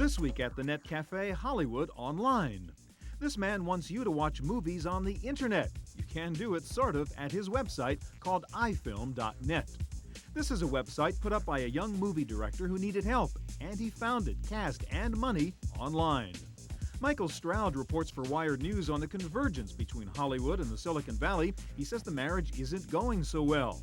This week at the Net Cafe, Hollywood Online. This man wants you to watch movies on the internet. You can do it, sort of, at his website called ifilm.net. This is a website put up by a young movie director who needed help, and he found it, cast and money, online. Michael Stroud reports for Wired News on the convergence between Hollywood and the Silicon Valley. He says the marriage isn't going so well.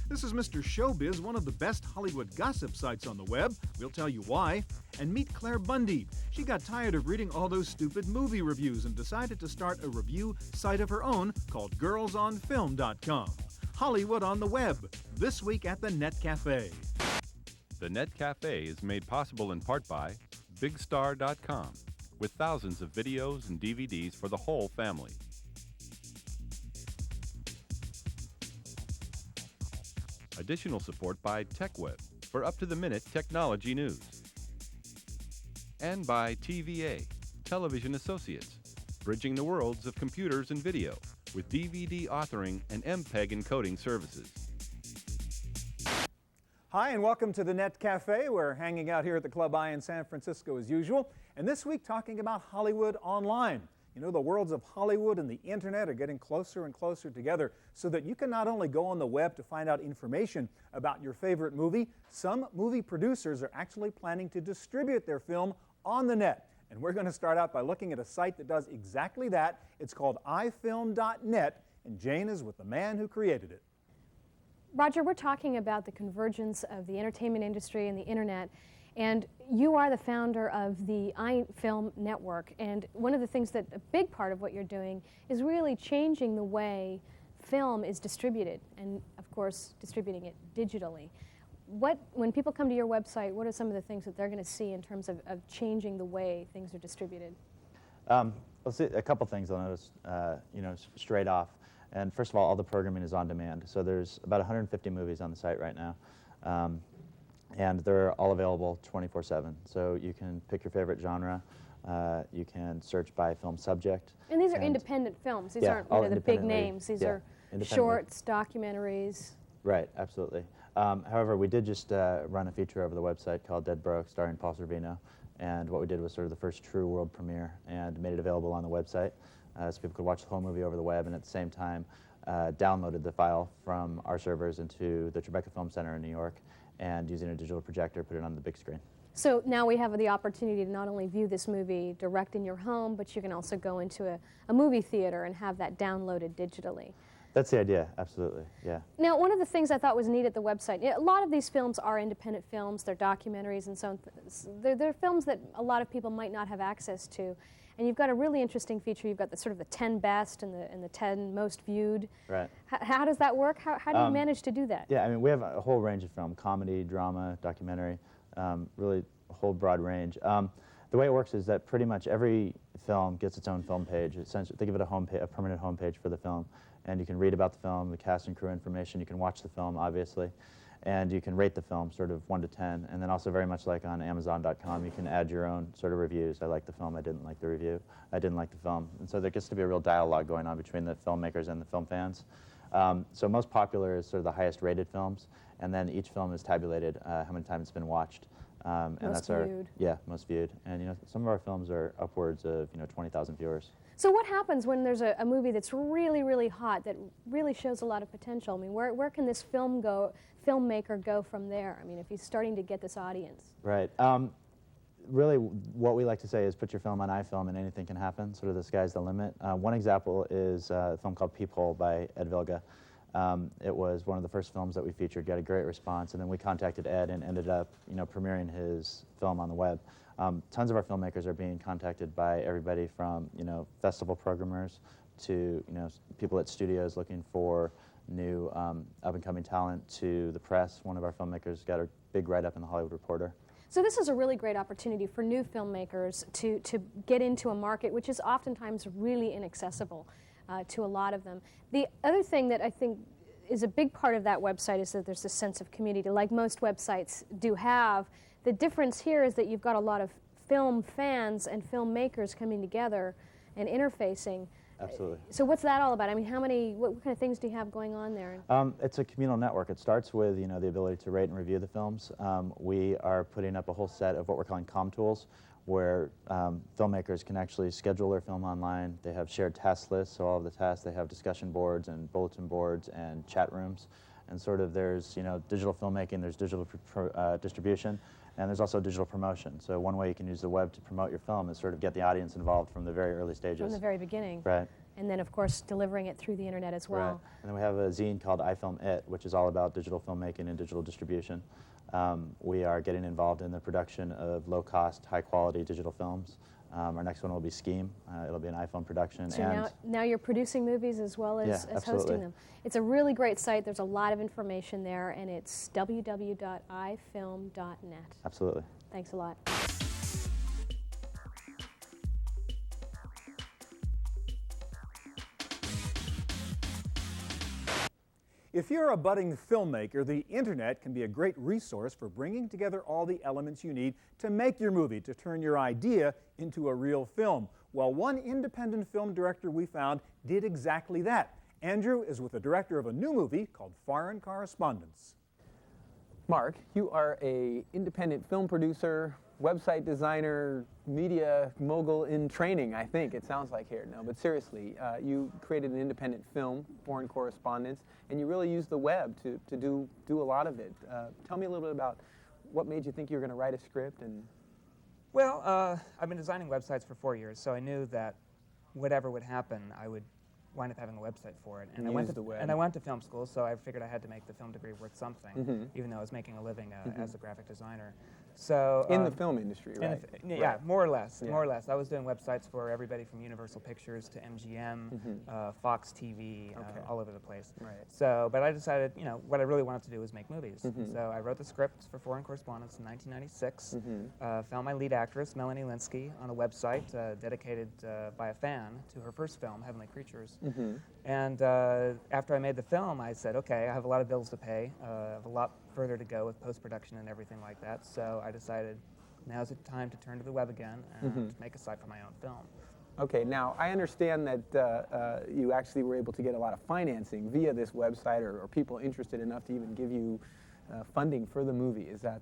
This is Mr. Showbiz, one of the best Hollywood gossip sites on the web. We'll tell you why. And meet Claire Bundy. She got tired of reading all those stupid movie reviews and decided to start a review site of her own called girlsonfilm.com. Hollywood on the web, this week at the Net Cafe. The Net Cafe is made possible in part by bigstar.com, with thousands of videos and DVDs for the whole family. Additional support by TechWeb for up-to-the-minute technology news. And by TVA, Television Associates, bridging the worlds of computers and video with DVD authoring and MPEG encoding services. Hi, and welcome to the Net Cafe. We're hanging out here at the Club I in San Francisco as usual, and this week talking about Hollywood Online. You know, the worlds of Hollywood and the internet are getting closer and closer together so that you can not only go on the web to find out information about your favorite movie, some movie producers are actually planning to distribute their film on the net. And we're going to start out by looking at a site that does exactly that. It's called ifilm.net, and Jane is with the man who created it. Roger, we're talking about the convergence of the entertainment industry and the internet. And you are the founder of the iFilm network, and one of the things that a big part of what you're doing is really changing the way film is distributed, and of course distributing it digitally. When people come to your website, what are some of the things that they're going to see in terms of changing the way things are distributed? Let's see, a couple things I'll notice, straight off. And first of all the programming is on demand. So there's about 150 movies on the site right now. And they're all available 24/7. So you can pick your favorite genre. You can search by film subject. And these are independent films. These aren't the big names. These are shorts, documentaries. Right, absolutely. However, we did just run a feature over the website called Dead Broke, starring Paul Sorvino. And what we did was sort of the first true world premiere and made it available on the website so people could watch the whole movie over the web, and at the same time downloaded the file from our servers into the Tribeca Film Center in New York, and using a digital projector, put it on the big screen. So now we have the opportunity to not only view this movie direct in your home, but you can also go into a movie theater and have that downloaded digitally. That's the idea, absolutely, yeah. Now, one of the things I thought was neat at the website, a lot of these films are independent films, they're documentaries and so on. They're films that a lot of people might not have access to. And you've got a really interesting feature. You've got the sort of the 10 best and the 10 most viewed. Right. How does that work? How do you manage to do that? Yeah, I mean, we have a whole range of film, comedy, drama, documentary, really a whole broad range. The way it works is that pretty much every film gets its own film page. Essentially, think of it a permanent home page for the film. And you can read about the film, the cast and crew information. You can watch the film, obviously. And you can rate the film sort of 1 to 10. And then also very much like on Amazon.com, you can add your own sort of reviews. I like the film, I didn't like the review. I didn't like the film. And so there gets to be a real dialogue going on between the filmmakers and the film fans. So most popular is sort of the highest rated films. And then each film is tabulated how many times it's been watched. And most viewed. Yeah, most viewed. And some of our films are upwards of 20,000 viewers. So what happens when there's a movie that's really, really hot, that really shows a lot of potential? I mean, where can this filmmaker go from there? I mean, if he's starting to get this audience. Right. Really, what we like to say is put your film on iFilm and anything can happen. Sort of the sky's the limit. One example is a film called Peephole by Ed Vilga. It was one of the first films that we featured, got a great response, and then we contacted Ed and ended up, premiering his film on the web. Tons of our filmmakers are being contacted by everybody from, festival programmers to, people at studios looking for new up-and-coming talent, to the press. One of our filmmakers got a big write-up in the Hollywood Reporter. So this is a really great opportunity for new filmmakers to get into a market which is oftentimes really inaccessible to a lot of them. The other thing that I think is a big part of that website is that there's a sense of community, like most websites do have. The difference here is that you've got a lot of film fans and filmmakers coming together and interfacing. Absolutely. So what's that all about? I mean, what kind of things do you have going on there? It's a communal network. It starts with the ability to rate and review the films. We are putting up a whole set of what we're calling com tools, where filmmakers can actually schedule their film online. They have shared task lists, so all of the tasks. They have discussion boards and bulletin boards and chat rooms, and sort of there's digital filmmaking, there's digital distribution, and there's also digital promotion. So one way you can use the web to promote your film is sort of get the audience involved from the very early stages. From the very beginning. Right. And then, of course, delivering it through the internet as well. Right. And then we have a zine called iFilm.it, which is all about digital filmmaking and digital distribution. We are getting involved in the production of low-cost, high-quality digital films. Our next one will be Scheme. It'll be an iPhone production. So now you're producing movies as well as hosting them. It's a really great site. There's a lot of information there, and it's www.ifilm.net. Absolutely. Thanks a lot. If you're a budding filmmaker, the internet can be a great resource for bringing together all the elements you need to make your movie, to turn your idea into a real film. Well, one independent film director we found did exactly that. Andrew is with the director of a new movie called Foreign Correspondence. Mark, you are an independent film producer, website designer, media mogul in training, I think it sounds like here. No, but seriously, you created an independent film, Foreign Correspondence, and you really used the web to do a lot of it. Tell me a little bit about what made you think you were going to write a script. Well, I've been designing websites for 4 years, so I knew that whatever would happen, I would wind up having a website for it. And I went to film school, so I figured I had to make the film degree worth something, even though I was making a living as a graphic designer. So in the film industry, right? Yeah, more or less. Yeah. More or less. I was doing websites for everybody from Universal Pictures to MGM, Fox TV, all over the place. Right. So, but I decided, what I really wanted to do was make movies. So I wrote the script for Foreign Correspondence in 1996. Found my lead actress, Melanie Linsky, on a website dedicated by a fan to her first film, Heavenly Creatures. And after I made the film, I said, okay, I have a lot of bills to pay. I have a lot further to go with post-production and everything like that. So I decided now's the time to turn to the web again and make a site for my own film. Okay, now I understand that you actually were able to get a lot of financing via this website, or people interested enough to even give you funding for the movie. Is that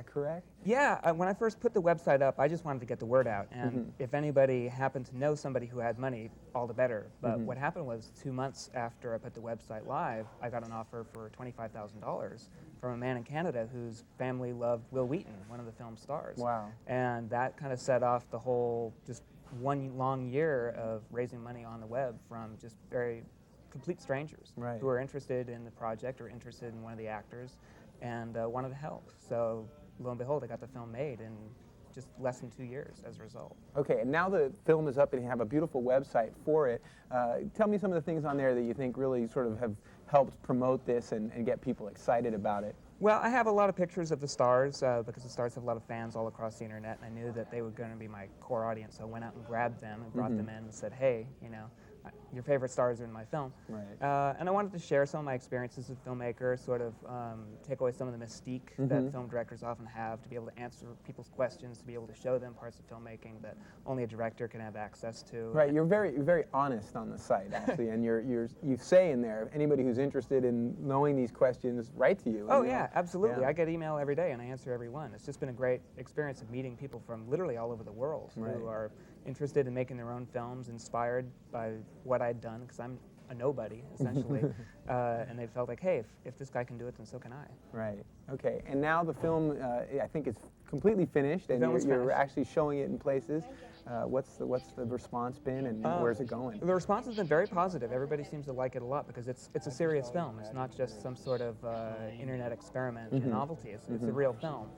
correct? Yeah, when I first put the website up, I just wanted to get the word out. And if anybody happened to know somebody who had money, all the better. But what happened was 2 months after I put the website live, I got an offer for $25,000 from a man in Canada whose family loved Will Wheaton, one of the film's stars. Wow. And that kind of set off the whole, just one long year of raising money on the web from just very complete strangers who are interested in the project or interested in one of the actors and wanted to help. So lo and behold, I got the film made in just less than 2 years as a result. Okay, and now the film is up and you have a beautiful website for it. Tell me some of the things on there that you think really sort of have helped promote this and get people excited about it. Well, I have a lot of pictures of the stars because the stars have a lot of fans all across the internet, and I knew that they were going to be my core audience, so I went out and grabbed them and brought them in and said, hey, your favorite stars are in my film. Right. And I wanted to share some of my experiences as a filmmaker, sort of take away some of the mystique that film directors often have, to be able to answer people's questions, to be able to show them parts of filmmaking that only a director can have access to. Right, you're very honest on the site, actually, and you say in there, anybody who's interested in knowing these questions, write to you. Oh, yeah, absolutely. Yeah. I get email every day, and I answer every one. It's just been a great experience of meeting people from literally all over the world who are interested in making their own films, inspired by what I'd done, because I'm a nobody, essentially. And they felt like, hey, if this guy can do it, then so can I. Right. Okay. And now the film, I think it's completely finished, and you're actually showing it in places. What's the response been, and where's it going? The response has been very positive. Everybody seems to like it a lot because it's a serious film. It's not just some sort of internet experiment, a novelty. It's a real film.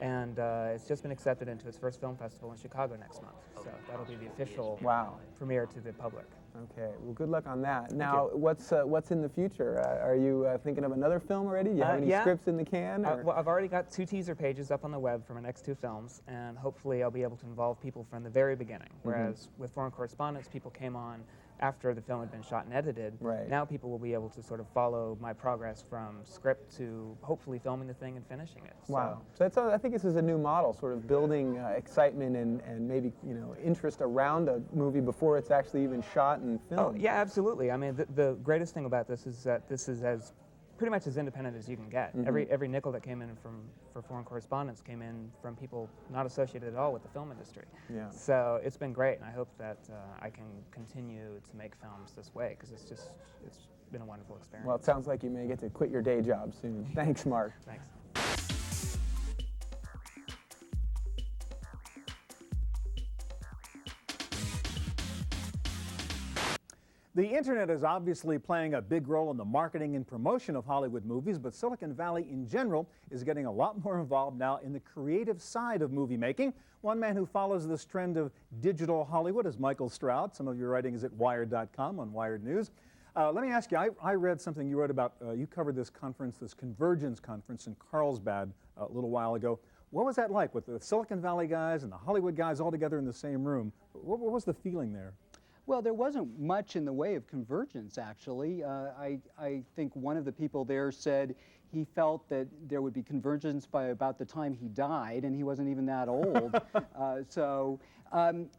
And it's just been accepted into its first film festival in Chicago next month. So that'll be the official premiere to the public. Okay, well, good luck on that. Now, what's in the future? Are you thinking of another film already? Do you have any scripts in the can? Well, I've already got 2 teaser pages up on the web for my next 2 films, and hopefully I'll be able to involve people from the very beginning. Whereas with Foreign Correspondence, people came on after the film had been shot and edited. Right. Now people will be able to sort of follow my progress from script to hopefully filming the thing and finishing it. Wow. So that's I think this is a new model, sort of building excitement and maybe interest around a movie before it's actually even shot and filmed. Oh, yeah, absolutely. I mean, the greatest thing about this is that this is pretty much as independent as you can get. Every nickel that came in for Foreign Correspondence came in from people not associated at all with the film industry. Yeah. So it's been great, and I hope that I can continue to make films this way, because it's been a wonderful experience. Well, it sounds like you may get to quit your day job soon. Thanks, Mark. Thanks. The internet is obviously playing a big role in the marketing and promotion of Hollywood movies, but Silicon Valley in general is getting a lot more involved now in the creative side of movie making. One man who follows this trend of digital Hollywood is Michael Stroud. Some of your writing is at Wired.com on Wired News. Let me ask you, I read something you wrote about, you covered this conference, this Convergence conference in Carlsbad a little while ago. What was that like with the Silicon Valley guys and the Hollywood guys all together in the same room? What was the feeling there? Well, there wasn't much in the way of convergence, actually. I think one of the people there said he felt that there would be convergence by about the time he died, and he wasn't even that old.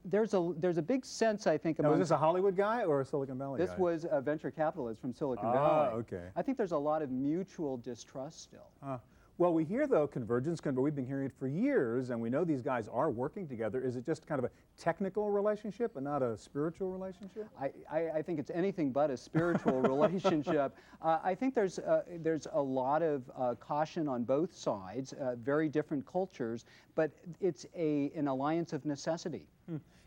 There's a big sense, I think, among... Now, was this a Hollywood guy or a Silicon Valley guy? This was a venture capitalist from Silicon Valley. Okay. I think there's a lot of mutual distrust still. Well, we hear, though, convergence, we've been hearing it for years, and we know these guys are working together. Is it just kind of a technical relationship and not a spiritual relationship? I think it's anything but a spiritual relationship. I think there's a lot of caution on both sides, very different cultures, but it's an alliance of necessity.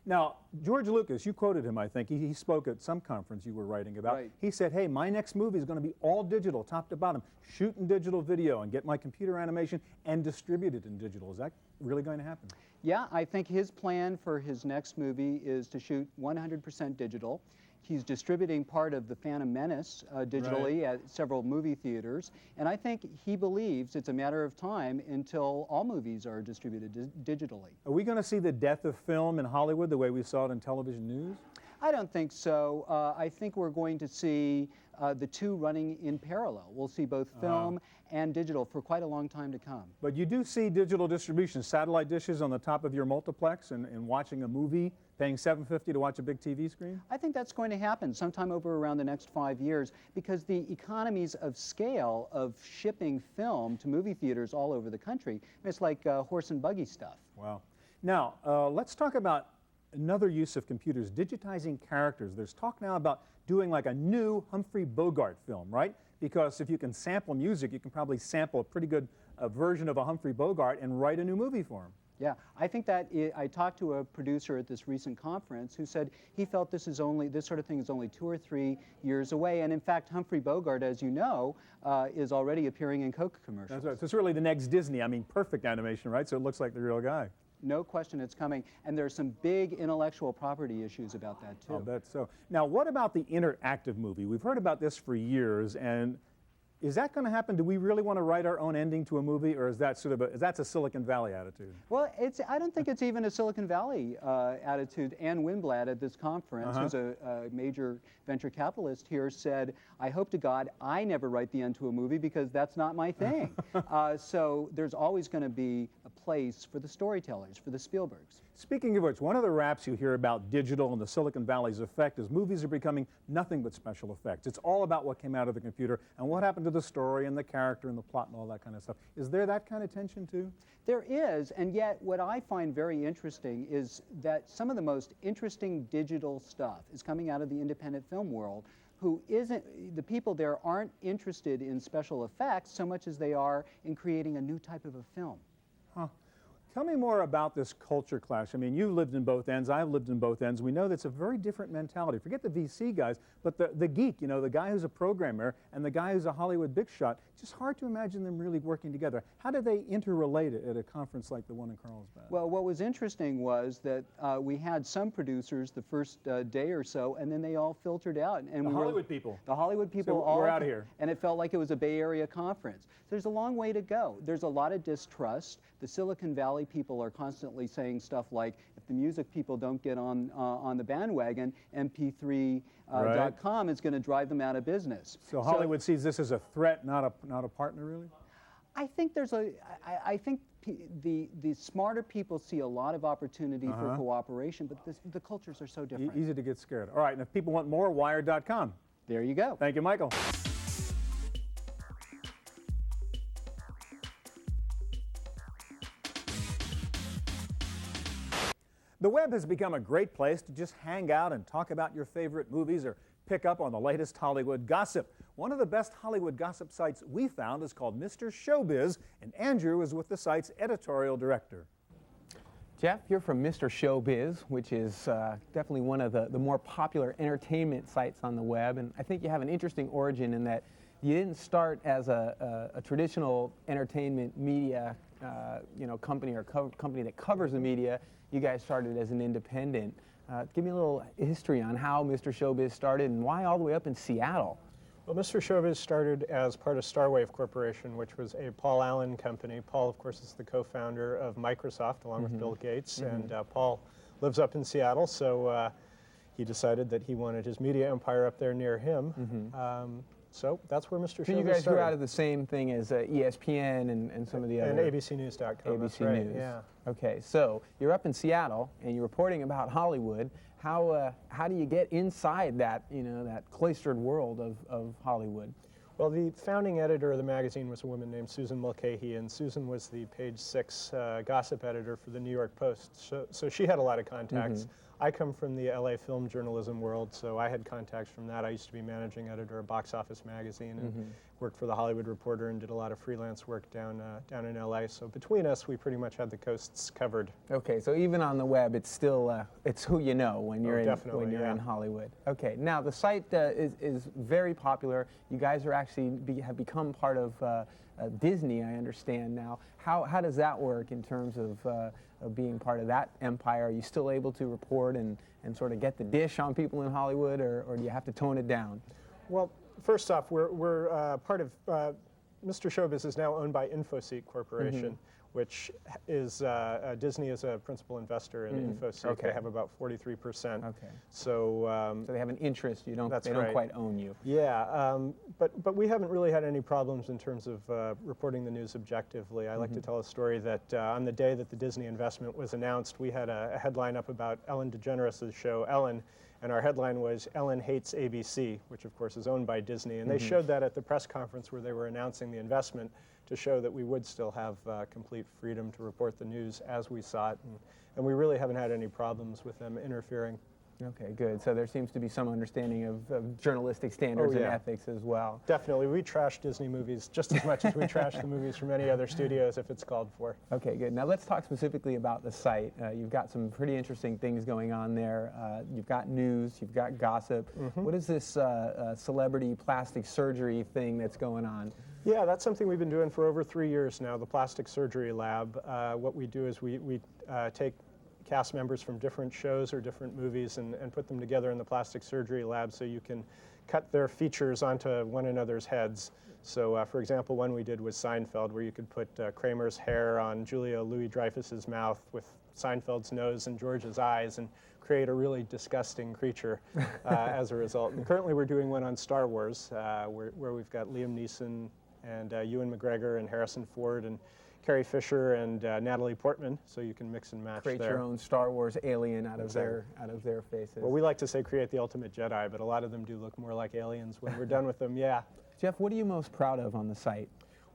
Now, George Lucas, you quoted him, I think. He spoke at some conference you were writing about. Right. He said, hey, my next movie is going to be all digital, top to bottom, shoot in digital video and get my computer animation and distribute it in digital. Is that really going to happen? Yeah, I think his plan for his next movie is to shoot 100% digital. He's distributing part of The Phantom Menace digitally at several movie theaters, and I think he believes it's a matter of time until all movies are distributed digitally. Are we going to see the death of film in Hollywood the way we saw it in television news? I don't think so. I think we're going to see the two running in parallel. We'll see both film and digital for quite a long time to come. But you do see digital distribution, satellite dishes on the top of your multiplex and watching a movie, paying $7.50 to watch a big TV screen? I think that's going to happen sometime over around the next 5 years, because the economies of scale of shipping film to movie theaters all over the country, it's like horse and buggy stuff. Wow. Now, let's talk about another use of computers, digitizing characters. There's talk now about doing like a new Humphrey Bogart film, right? Because if you can sample music, you can probably sample a pretty good version of a Humphrey Bogart and write a new movie for him. Yeah, I think that I talked to a producer at this recent conference who said he felt this sort of thing is only 2 or 3 years away. And in fact, Humphrey Bogart, as you know, is already appearing in Coke commercials. That's right. So it's really the next Disney. I mean, perfect animation, right? So it looks like the real guy. No question it's coming. And there's some big intellectual property issues about that, too. I'll bet so. Now, what about the interactive movie? We've heard about this for years, and is that going to happen? Do we really want to write our own ending to a movie, or is that sort of that's a Silicon Valley attitude? Well, I don't think it's even a Silicon Valley attitude. Ann Winblad at this conference, who's a major venture capitalist here, said, I hope to God I never write the end to a movie because that's not my thing. So there's always going to be a place for the storytellers, for the Spielbergs. Speaking of which, one of the raps you hear about digital and the Silicon Valley's effect is movies are becoming nothing but special effects. It's all about what came out of the computer and what happened to the story and the character and the plot and all that kind of stuff. Is there that kind of tension too? There is, and yet what I find very interesting is that some of the most interesting digital stuff is coming out of the independent film world. The people there aren't interested in special effects so much as they are in creating a new type of a film. Huh. Tell me more about this culture clash. I mean, you lived in both ends, I've lived in both ends. We know that's a very different mentality. Forget the VC guys, but the geek, you know, the guy who's a programmer and the guy who's a Hollywood big shot, it's just hard to imagine them really working together. How do they interrelate at a conference like the one in Carlsbad? Well, what was interesting was that we had some producers the first day or so, and then they all filtered out. And the Hollywood people. The Hollywood people so all. We're out of here. And it felt like it was a Bay Area conference. There's a long way to go. There's a lot of distrust. The Silicon Valley people are constantly saying stuff like, if the music people don't get on the bandwagon, MP3.com is going to drive them out of business. So Hollywood sees this as a threat, not a partner, really? I think I think the smarter people see a lot of opportunity for cooperation, but the cultures are so different. Easy to get scared. All right, and if people want more, Wired.com. There you go. Thank you, Michael. The web has become a great place to just hang out and talk about your favorite movies or pick up on the latest Hollywood gossip. One of the best Hollywood gossip sites we found is called Mr. Showbiz, and Andrew is with the site's editorial director. Jeff, you're from Mr. Showbiz, which is definitely one of the more popular entertainment sites on the web, and I think you have an interesting origin in that you didn't start as a traditional entertainment media company or company that covers the media. You guys started as an independent. Give me a little history on how Mr. Showbiz started and why all the way up in Seattle. Well, Mr. Showbiz started as part of Starwave Corporation, which was a Paul Allen company. Paul, of course, is the co-founder of Microsoft, along with Bill Gates, and Paul lives up in Seattle, so he decided that he wanted his media empire up there near him. So that's where Mr. Showbiz started. So you guys grew out of the same thing as ESPN and some of the other... And ABCNews.com, ABC that's right, News. yeah. Okay, so you're up in Seattle and you're reporting about Hollywood. How do you get inside that, that cloistered world of Hollywood? Well, the founding editor of the magazine was a woman named Susan Mulcahy, and Susan was the page 6 gossip editor for the New York Post. So she had a lot of contacts. I come from the LA film journalism world, so I had contacts from that. I used to be managing editor of Box Office magazine and worked for the Hollywood Reporter and did a lot of freelance work down in LA. So between us, we pretty much had the coasts covered. Okay, so even on the web, it's still it's who you know when you're in Hollywood. Okay, now the site is very popular. You guys are actually have become part of Disney, I understand now. How does that work in terms of being part of that empire? Are you still able to report and sort of get the dish on people in Hollywood, or do you have to tone it down? Well, first off, we're part of Mr. Showbiz is now owned by InfoSeek Corporation, which is Disney is a principal investor in InfoSeek. Okay. They have about 43%. Okay. So they have an interest. They don't right. quite own you. Yeah, but we haven't really had any problems in terms of reporting the news objectively. I like to tell a story that on the day that the Disney investment was announced, we had a headline up about Ellen DeGeneres' show Ellen, and our headline was Ellen Hates ABC, which of course is owned by Disney, and they showed that at the press conference where they were announcing the investment to show that we would still have complete freedom to report the news as we saw it, and we really haven't had any problems with them interfering. Okay, good. So there seems to be some understanding of journalistic standards and ethics as well. Definitely. We trash Disney movies just as much as we trash the movies from any other studios if it's called for. Okay, good. Now let's talk specifically about the site. You've got some pretty interesting things going on there. You've got news, you've got gossip. What is this celebrity plastic surgery thing that's going on? Yeah, that's something we've been doing for over 3 years now, the Plastic Surgery Lab. What we do is we take cast members from different shows or different movies and put them together in the Plastic Surgery Lab so you can cut their features onto one another's heads. So, for example, one we did was Seinfeld, where you could put Kramer's hair on Julia Louis-Dreyfus's mouth with Seinfeld's nose and George's eyes and create a really disgusting creature as a result. And currently we're doing one on Star Wars, where we've got Liam Neeson and Ewan McGregor and Harrison Ford and Carrie Fisher and Natalie Portman, so you can mix and match Create there. your own Star Wars alien out of their faces. Well, we like to say create the ultimate Jedi, but a lot of them do look more like aliens when we're done with them, yeah. Jeff, what are you most proud of on the site?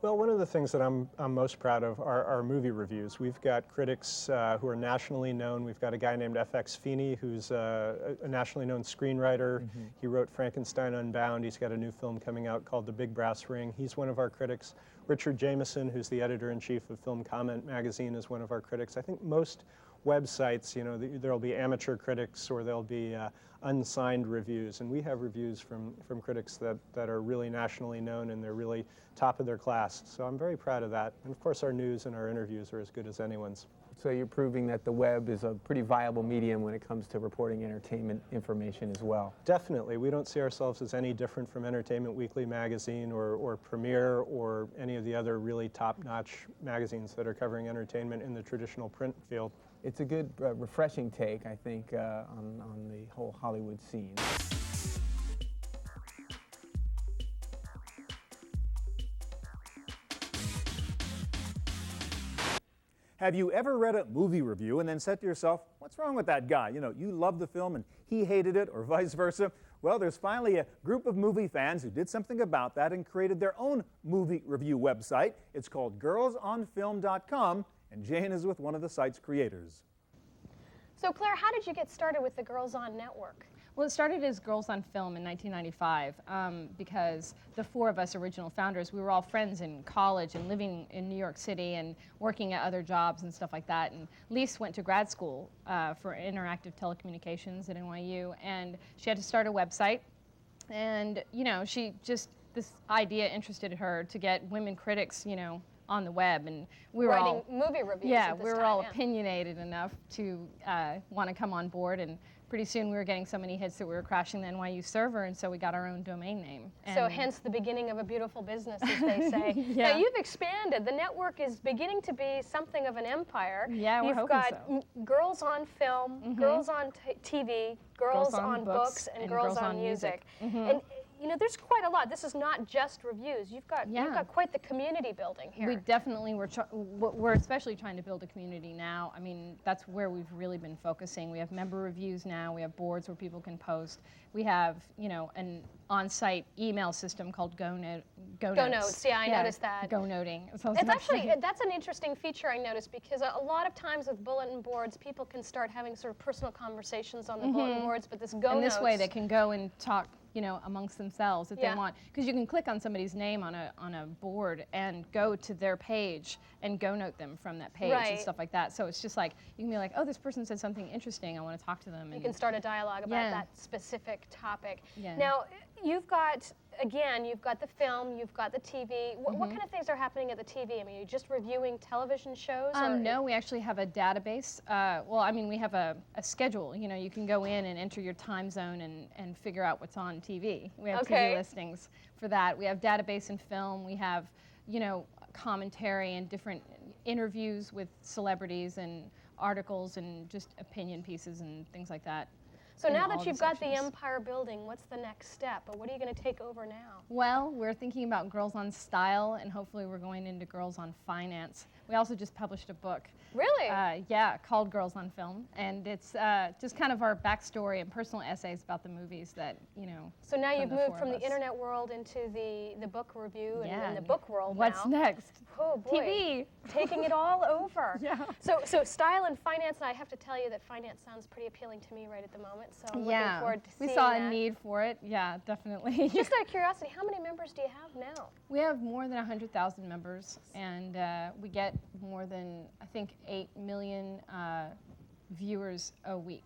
Well, one of the things that I'm most proud of are our movie reviews. We've got critics who are nationally known. We've got a guy named F.X. Feeney, who's a nationally known screenwriter. He wrote Frankenstein Unbound. He's got a new film coming out called The Big Brass Ring. He's one of our critics. Richard Jameson, who's the editor-in-chief of Film Comment magazine, is one of our critics. I think most websites, there'll be amateur critics or there'll be unsigned reviews, and we have reviews from critics that are really nationally known and they're really top of their class. So I'm very proud of that. And of course our news and our interviews are as good as anyone's. So you're proving that the web is a pretty viable medium when it comes to reporting entertainment information as well. Definitely. We don't see ourselves as any different from Entertainment Weekly magazine or Premiere or any many of the other really top-notch magazines that are covering entertainment in the traditional print field. It's a good, refreshing take, I think, on the whole Hollywood scene. Have you ever read a movie review and then said to yourself, what's wrong with that guy? You know, you love the film and he hated it, or vice versa. Well, there's finally a group of movie fans who did something about that and created their own movie review website. It's called girlsonfilm.com, and Jane is with one of the site's creators. So Claire, how did you get started with the Girls On Network? Well, it started as Girls on Film in 1995 because the four of us original founders, we were all friends in college and living in New York City and working at other jobs and stuff like that. And Lise went to grad school for interactive telecommunications at NYU, and she had to start a website. And, you know, this idea interested her to get women critics, you know, on the web, and we were writing movie reviews. Yeah, we were all opinionated enough to want to come on board, and pretty soon we were getting so many hits that we were crashing the NYU server, and so we got our own domain name. And so hence the beginning of a beautiful business, as they say. Yeah. Now you've expanded. The network is beginning to be something of an empire. Yeah, we're hoping so. You've got Girls on Film, Girls on TV, Girls on Books, and Girls on Music. And you know, there's quite a lot. This is not just reviews. You've got quite the community building here. We definitely we're especially trying to build a community now. I mean, that's where we've really been focusing. We have member reviews now. We have boards where people can post. We have, you know, an on-site email system called Go Notes. Yeah, I noticed that. Go Noting. It's actually, that's an interesting feature I noticed, because a lot of times with bulletin boards, people can start having sort of personal conversations on the bulletin boards, but this Go Notes. And this way they can go and talk, you know, amongst themselves if they want, because you can click on somebody's name on a board and go to their page and Go Note them from that page and stuff like that. So it's just like, you can be like, oh, this person said something interesting, I want to talk to them. And you can start a dialogue about that specific topic. Yeah. Now, you've got the film, you've got the TV. What kind of things are happening at the TV? I mean, are you just reviewing television shows? No, we actually have a database. Well, I mean, we have a schedule. You know, you can go in and enter your time zone and figure out what's on TV. We have TV listings for that. We have database and film. We have, you know, commentary and different interviews with celebrities and articles and just opinion pieces and things like that. So now that you've got the empire building, what's the next step? Or what are you going to take over now? Well, we're thinking about Girls on Style, and hopefully we're going into Girls on Finance. We also just published a book. Really? Yeah, called Girls on Film, and it's just kind of our backstory and personal essays about the movies that, you know. So now you've moved from the internet world into the book review and the book world What's next? Oh boy. TV. Taking it all over. Yeah. So style and finance, and I have to tell you that finance sounds pretty appealing to me right at the moment, so I'm looking forward to seeing we saw that. a need for it. Yeah, definitely. Just out of curiosity, how many members do you have now? We have more than 100,000 members, and we get more than, I think, 8 million viewers a week.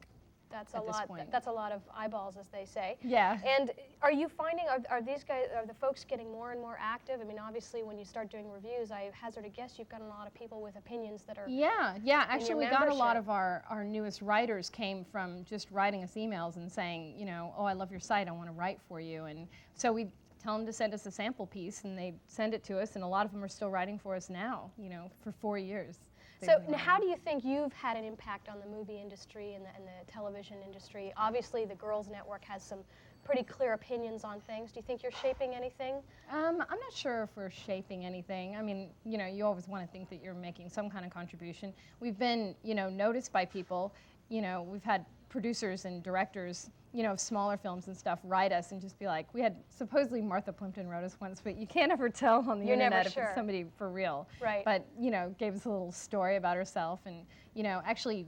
That's a lot. That's a lot of eyeballs, as they say. Yeah. And are you finding, are the folks getting more and more active? I mean, obviously, when you start doing reviews, I hazard a guess you've got a lot of people with opinions that are. Yeah. Actually, we got a lot of our newest writers came from just writing us emails and saying, you know, oh, I love your site, I want to write for you, and so we tell them to send us a sample piece, and they send it to us, and a lot of them are still writing for us now, you know, for 4 years. So now how do you think you've had an impact on the movie industry and the television industry? Obviously, the Girls Network has some pretty clear opinions on things. Do you think you're shaping anything? I'm not sure if we're shaping anything. I mean, you know, you always want to think that you're making some kind of contribution. We've been, you know, noticed by people. You know, we've had producers and directors, you know, of smaller films and stuff write us and just be like, we had supposedly Martha Plimpton wrote us once, but you can't ever tell on the internet if it's somebody for real. Right. But, you know, gave us a little story about herself, and, you know, actually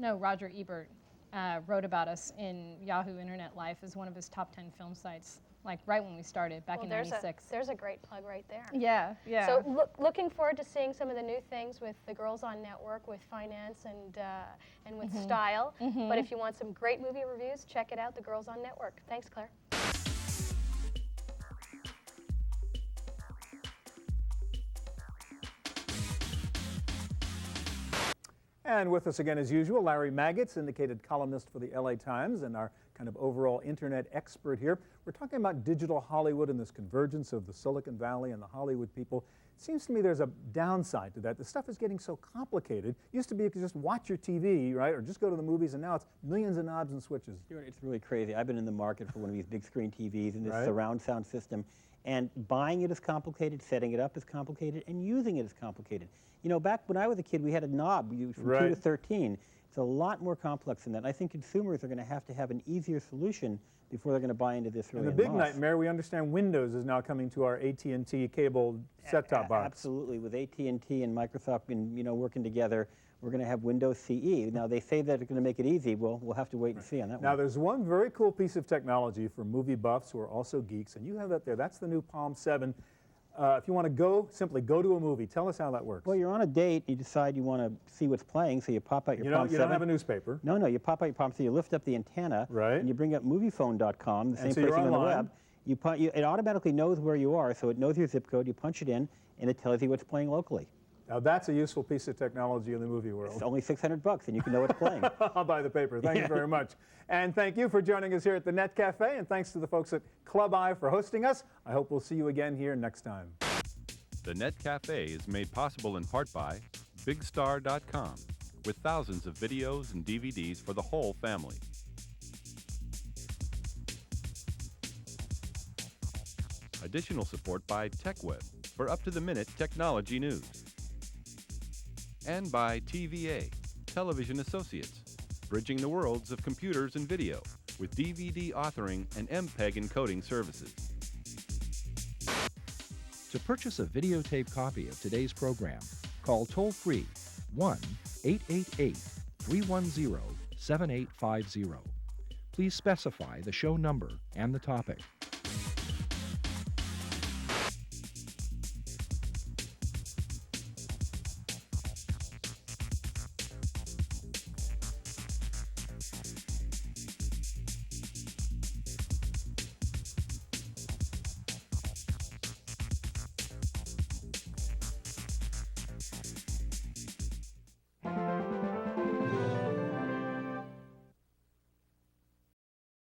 Roger Ebert wrote about us in Yahoo Internet Life as one of his top 10 film sites, like right when we started back in '96. There's a great plug right there. Yeah. So looking forward to seeing some of the new things with the Girls on Network, with finance and with style. But if you want some great movie reviews, check it out, the Girls on Network. Thanks, Claire. And with us again as usual, Larry Maggot, syndicated columnist for the LA Times and our kind of overall internet expert here. We're talking about digital Hollywood and this convergence of the Silicon Valley and the Hollywood people. It seems to me there's a downside to that. The stuff is getting so complicated. Used to be you could just watch your TV, right, or just go to the movies, and now it's millions of knobs and switches. It's really crazy. I've been in the market for one of these big screen TVs and this surround sound system, and buying it is complicated, setting it up is complicated, and using it is complicated. You know, back when I was a kid, we had a knob from 2 to 13. It's a lot more complex than that. And I think consumers are going to have an easier solution before they're going to buy into this really. And the big nightmare, we understand Windows is now coming to our AT&T cable set-top box. Absolutely. With AT&T and Microsoft working together, we're going to have Windows CE. Now, they say that it's going to make it easy. Well, we'll have to wait and see on that one. Now, there's one very cool piece of technology for movie buffs who are also geeks, and you have that there. That's the new Palm 7. If you want to go, simply go to a movie. Tell us how that works. Well, you're on a date. You decide you want to see what's playing, so you pop out your Palm 7. You don't have a newspaper. No, you pop out your Palm, so you lift up the antenna, and you bring up moviephone.com, the same place on the web. It automatically knows where you are, so it knows your zip code. You punch it in, and it tells you what's playing locally. Now, that's a useful piece of technology in the movie world. It's only $600, and you can know what's playing. I'll buy the paper. Thank you very much. And thank you for joining us here at the Net Cafe, and thanks to the folks at Club Eye for hosting us. I hope we'll see you again here next time. The Net Cafe is made possible in part by BigStar.com, with thousands of videos and DVDs for the whole family. Additional support by TechWeb for up-to-the-minute technology news. And by TVA, Television Associates, bridging the worlds of computers and video with DVD authoring and MPEG encoding services. To purchase a videotape copy of today's program, call toll-free 1-888-310-7850. Please specify the show number and the topic.